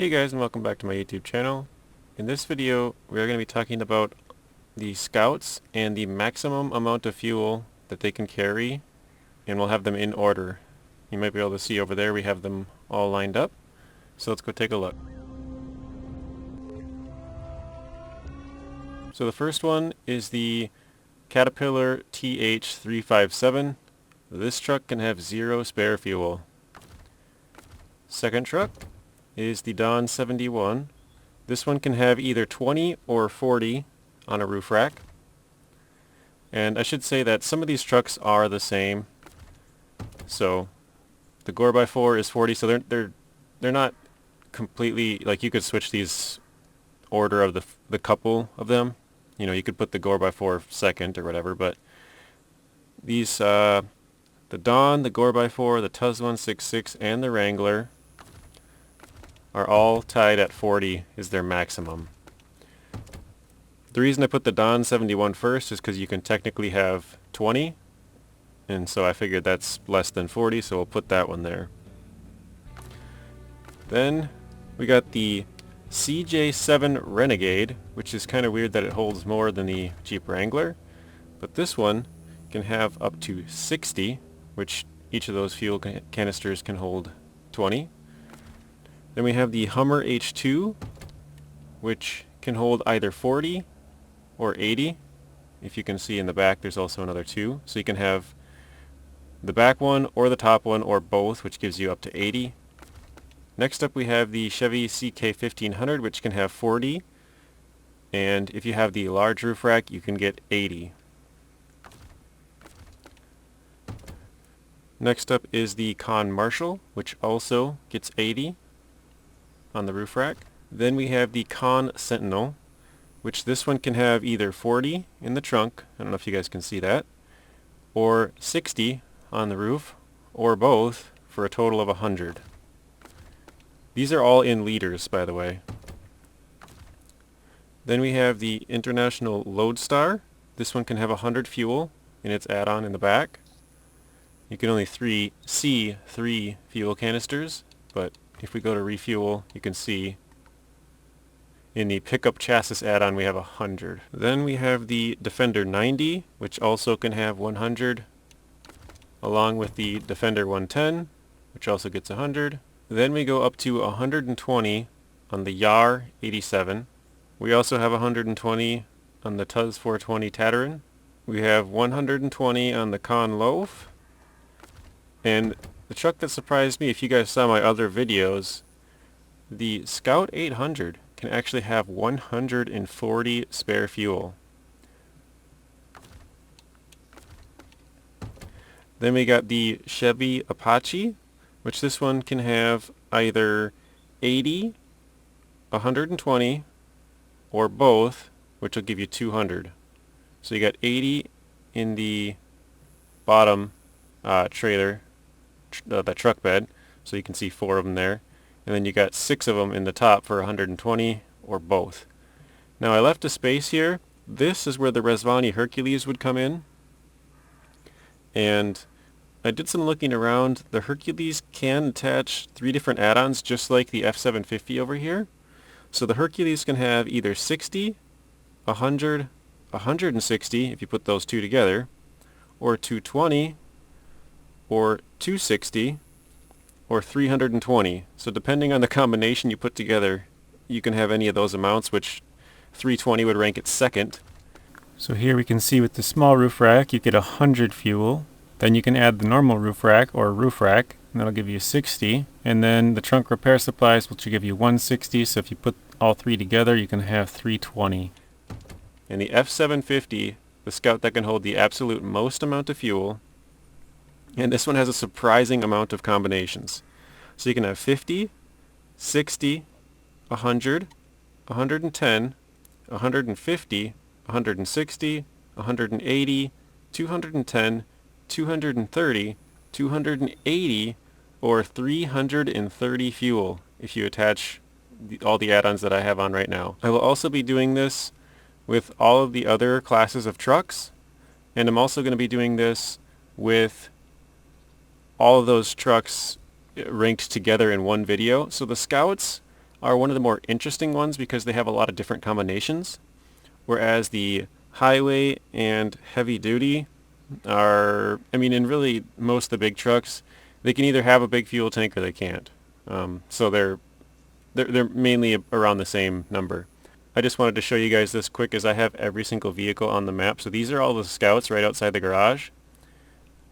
Hey guys, and welcome back to my YouTube channel. In this video we are going to be talking about the scouts and the maximum amount of fuel that they can carry, and we'll have them in order. You might be able to see over there we have them all lined up, so let's go take a look. So the first one is the Caterpillar TH357. This truck can have 0 spare fuel. Second truck is the Dawn 71. This one can have either 20 or 40 on a roof rack. And I should say that some of these trucks are the same. So the 4x4 is 40, so they're not completely, like, you could switch these order of the couple of them. You know, you could put the 4x4 second or whatever, but these the Dawn, the 4x4, the Tuz 166, and the Wrangler are all tied at 40 is their maximum. The reason I put the Dawn 71 first is because you can technically have 20, and so I figured that's less than 40, so we'll put that one there. Then we got the CJ7 Renegade, which is kind of weird that it holds more than the Jeep Wrangler, but this one can have up to 60, which each of those fuel canisters can hold 20. Then we have the Hummer H2, which can hold either 40 or 80. If you can see in the back, there's also another 2. So you can have the back one or the top one or both, which gives you up to 80. Next up we have the Chevy CK1500, which can have 40. And if you have the large roof rack, you can get 80. Next up is the Con Marshall, which also gets 80 on the roof rack. Then we have the Con Sentinel, which this one can have either 40 in the trunk, I don't know if you guys can see that, or 60 on the roof, or both, for a total of 100. These are all in liters, by the way. Then we have the International Lodestar. This one can have 100 fuel in its add-on in the back. You can only see 3 fuel canisters, but if we go to refuel, you can see in the pickup chassis add-on we have 100. Then we have the Defender 90, which also can have 100, along with the Defender 110, which also gets 100. Then we go up to 120 on the Yar 87. We also have 120 on the Tuz 420 Tattarin. We have 120 on the Con Loaf. And the truck that surprised me, if you guys saw my other videos, the Scout 800 can actually have 140 spare fuel. Then we got the Chevy Apache, which this one can have either 80, 120, or both, which will give you 200. So you got 80 in the bottom trailer, the truck bed, so you can see 4 of them there, and then you got 6 of them in the top for 120 or both. Now I left a space here. This is where the Rezvani Hercules would come in, and I did some looking around. The Hercules can attach 3 different add-ons just like the F750 over here. So the Hercules can have either 60, 100, 160 if you put those 2 together, or 220, or 260, or 320. So depending on the combination you put together, you can have any of those amounts, which 320 would rank it second. So here we can see with the small roof rack you get 100 fuel. Then you can add the normal roof rack or roof rack, and that'll give you 60. And then the trunk repair supplies, which will give you 160. So if you put all 3 together, you can have 320. And the F750, the Scout that can hold the absolute most amount of fuel, and this one has a surprising amount of combinations. So you can have 50, 60, 100, 110, 150, 160, 180, 210, 230, 280, or 330 fuel if you attach all the add-ons that I have on right now. I will also be doing this with all of the other classes of trucks, and I'm also going to be doing this with all of those trucks ranked together in one video. So the Scouts, are one of the more interesting ones because they have a lot of different combinations, whereas the highway and heavy duty are, I mean, in really most of the big trucks, they can either have a big fuel tank or they can't. So they're mainly around the same number. I just wanted to show you guys this quick as I have every single vehicle on the map. So these are all the scouts right outside the garage.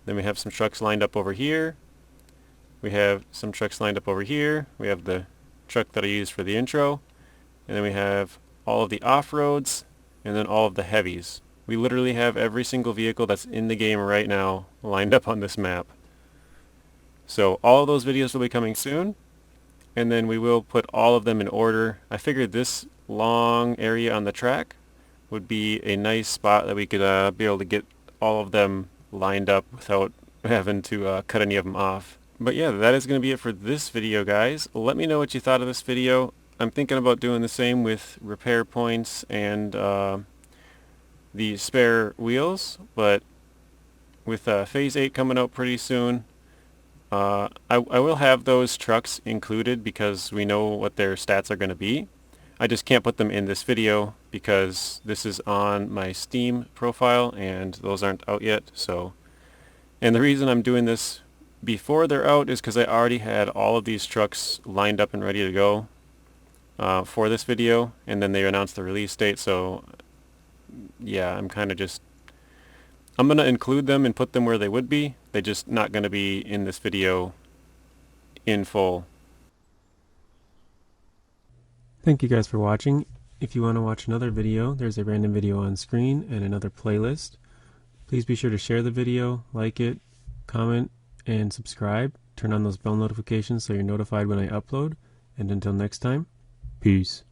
Then we have some trucks lined up over here. We have some trucks lined up over here. We have the truck that I used for the intro. And then we have all of the off-roads and then all of the heavies. We literally have every single vehicle that's in the game right now lined up on this map. So all of those videos will be coming soon. And then we will put all of them in order. I figured this long area on the track would be a nice spot that we could be able to get all of them lined up without having to cut any of them off. But yeah, that is going to be it for this video, guys. Let me know what you thought of this video. I'm thinking about doing the same with repair points and the spare wheels, but with Phase 8 coming out pretty soon, I will have those trucks included because we know what their stats are going to be. I just can't put them in this video because this is on my Steam profile and those aren't out yet. So, and the reason I'm doing this before they're out is because I already had all of these trucks lined up and ready to go for this video, and then they announced the release date. So yeah, I'm kind of just, I'm going to include them and put them where they would be. They're just not going to be in this video in full. Thank you guys for watching. If you want to watch another video, there's a random video on screen and another playlist. Please be sure to share the video, like it, comment, and subscribe. Turn on those bell notifications so you're notified when I upload. And until next time, peace.